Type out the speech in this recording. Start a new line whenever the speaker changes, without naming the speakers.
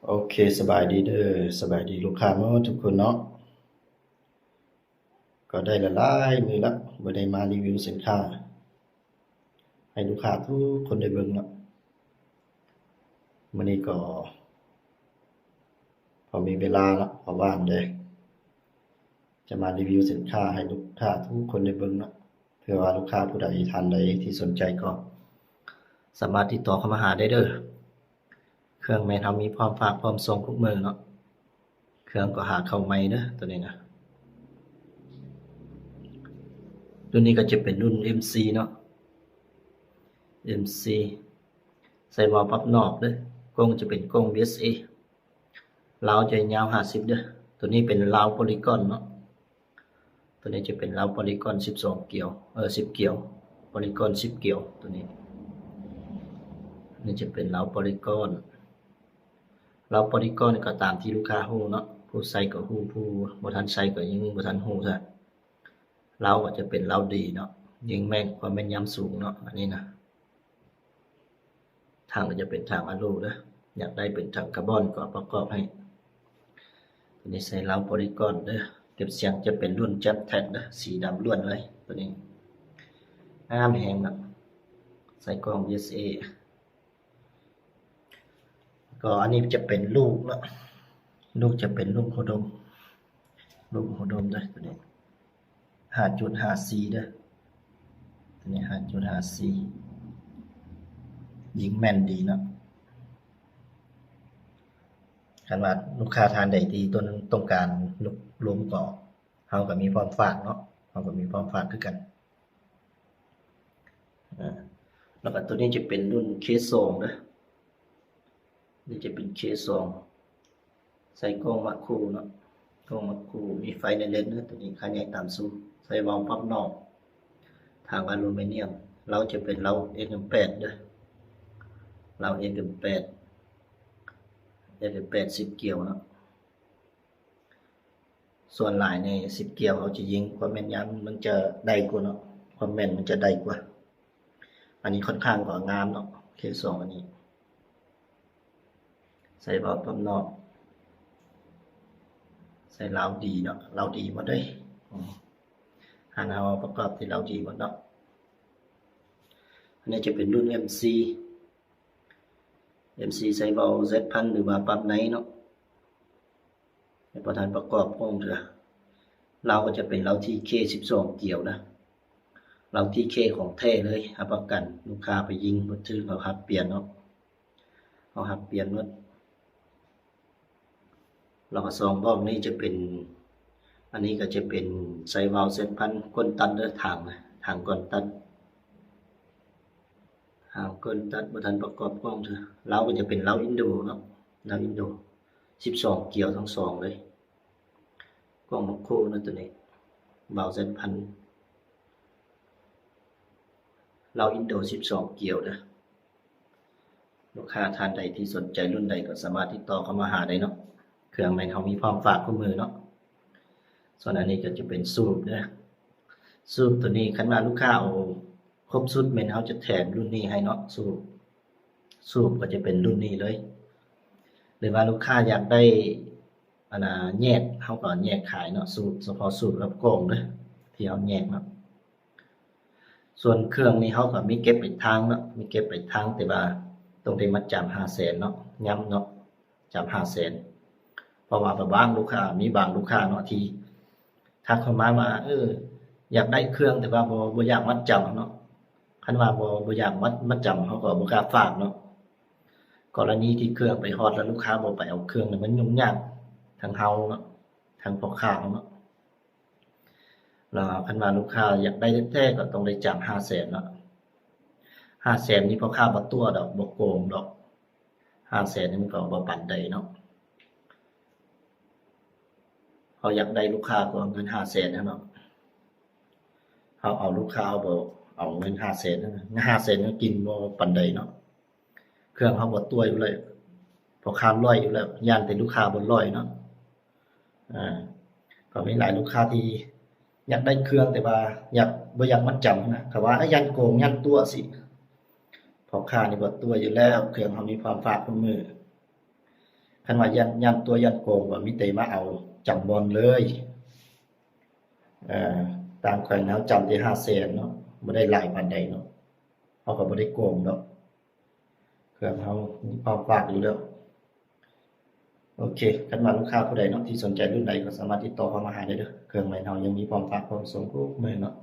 โอเคสบายดีเด้อสบายดีลูกค้าเนาะทุกคนเนาะก็ได้ละลายมือละบ่ได้มารีวิวสินค้าให้ลูกค้าทุกคนได้เบิ่งเนาะมื้อนี้ก็พอมีเวลาละพอว่างเด้จะมารีวิวสินค้าให้ลูกค้าทุกคนได้เบิ่งเนาะเผื่อว่าลูกค้าผู้ใดท่านใดที่สนใจก็สามารถติดต่อเข้ามาหาได้เด้อเครื่องแม่นเฮามีพร้อมฝากพร้อมส่งทุกมื้อเนาะเครื่องก็หาเข้าใหม่เด้อตัวนี้นะรุ่นนี้ก็จะเป็นรุ่น MC เนาะ MC ใส่วาล์วปรับนอกเด้อกล้องจะเป็นกล้อง VSA ราวจะยาว50เด้อตัวนี้เป็นราวโพลีกอนเนาะตัวนี้จะเป็นราวโพลีกอน12เกี่ยว10เกี่ยวโพลีกอน10เกี่ยวตัวนี้นี่จะเป็นราวโพลีกอนราวโพลีกอนก็ตามที่ลูกค้าฮู้เนาะผู้ใส่ก็ฮู้ผู้บ่ทันใส่ก็ยังบ่ทันฮู้ซะราวก็จะเป็นราวดีเนาะยิงแม่นความแม่นยำสูงเนาะอันนี้นะทางก็จะเป็นทางอะลูเด้ออยากได้เป็นทางคาร์บอนก็ประกอบให้ตัวนี้ใส่ราวโพลีกอนเด้อเก็บเสียงจะเป็นรุ่นแจ๊บแท็กเด้อสีดำล้วนเลยตัวนี้งามแฮงเนาะใส่กล้อง VSA ก็อันนี้จะเป็นลูกเนาะลูกจะเป็นลูกหัวดมลูกหัวดมเด้อตัวนี้ 5.54 เด้อตัวนี้ 5.54 ยิงแม่นดีเนาะคันว่าลูกค้าทานได้ดีตัวนึงต้องการลูกลมก็เฮาก็มีพร้อมฝากเนาะเฮาก็มีพร้อมฝากคือกันแล้วก็ตัวนี้จะเป็นรุ่น K2 เด้อนี่จะเป็น K2 ใส่กล้องมัคคูเนาะกล้องมัคคูมีไฟในเลนส์เด้อตัวนี้ค่าใหญ่ตามสูงใส่วาล์วปรับนอกทางอลูมิเนียมเราจะเป็นเรา XM8 เด้อเรา XM8 10เกี่ยวเนาะส่วนหลายใน10เกี่ยวเขาจะยิงความแม่นยำมันจะได้กว่าเนาะความแม่นมันจะได้กว่าอันนี้ค่อนข้างก็งามเนาะ K2 อันนี้ใส่วาล์วปรับนอกใส่ราวดีเนาะราวดีหมดเลยหาเอาประกอบที่ราวดีหมดเนาะอันนี้จะเป็นรุ่น MC ใส่วาล์ว Z1000 หรือว่าปรับไนท์เนาะในประธานประกอบพร้อมเถอะเราก็จะเป็นเรา TK 12เกี่ยวนะเรา TK ของแท้เลยรับประกันลูกค้าไปยิงบ่ถือเขาหักเปลี่ยนเนาะเขาหักเปลี่ยนหมดแล้วก็2บ้องนี้จะเป็นอันนี้ก็จะเป็นใส่วาล์ว Z1000 ก้นตัดเด้อทางก้นตัดหางก้นตัดบ่ทันประกอบกล้องเถอะเราก็จะเป็นเราอินโดเนาะเราอินโด12เกี่ยวทั้ง2เลยกล้องมัคโครนะตัวนี้วาล์ว Z1000 เราอินโด12เกี่ยวเด้อลูกค้าท่านใดที่สนใจรุ่นใดก็สามารถติดต่อเข้ามาหาได้เนาะเครื่องแม่นเฮามีพร้อมฝากคู่มือเนาะส่วนอันนี้ก็จะเป็นสูบเด้อสูบตัวนี้คันว่าลูกค้าเอาครบชุดแม่นเฮาจะแถมรุ่นนี้ให้เนาะสูบก็จะเป็นรุ่นนี้เลยหรือว่าลูกค้าอยากได้อันน่ะแยกเฮาก็แยกขายเนาะสูบเฉพาะสูบกับกล้องเด้อที่เฮาแยกเนาะส่วนเครื่องนี้เฮาก็มีเก็บปลายทางเนาะมีเก็บปลายทางแต่ว่าต้องได้มัดจำ500,000เนาะย้ำเนาะจำ500,000เพราะว่าบางลูกค้ามีบางลูกค้าเนาะที่ทักเข้ามาว่าอยากได้เครื่องแต่ว่าบ่อยากมัดจำเนาะคันว่าบ่อยากมัดจำเฮาก็บ่กล้าฝากเนาะกรณีที่เครื่องไปฮอดแล้วลูกค้าบ่ไปเอาเครื่องนี่มันยุ่งยากทั้งเฮาเนาะทั้งพ่อค้าเนาะแล้วคันว่าลูกค้าอยากได้แท้ๆก็ต้องได้จำ500,000เนาะ500,000นี่พ่อค้าบ่ตั๋วดอกบ่โกงดอก500,000นี่มันก็บ่ปานใดเนาะเฮาอยากได้ลูกค้าก็เงิน500,000นั่นเนาะเฮาเอาลูกค้าบ่เอาเงิน500,000นั่นน่ะ500,000ก็กินบ่ปานใดเนาะเครื่องเฮาบ่ตั๋วอยู่แล้วพ่อค้าร้อยอยู่แล้วย้านแต่ลูกค้าบ่ร้อยเนาะก็มีหลายลูกค้าที่อยากได้เครื่องแต่ว่าบ่อยากมัดจำนะก็ว่าย้านโกงย้านตั๋วสิพ่อค้านี่บ่ตั๋วอยู่แล้วเครื่องเฮามีพร้อมฝากคู่มือ คันว่ายันตัวยันโกงว่ามีแต่มาเอาจำบอลเลยตามข่อยแล้วจำที่500,000เนาะบ่ได้หลายปานใดเนาะเฮาก็บ่ได้โกงดอกเครื่องเฮามีพร้อมฝากอยู่แล้วโอเคคันว่าลูกค้าผู้ใดเนาะที่สนใจรุ่นใดก็สามารถติดต่อเข้ามาหาได้เด้อเครื่องใหม่เฮายังมีพร้อมฝากพร้อมส่งทุกมื้อเนาะ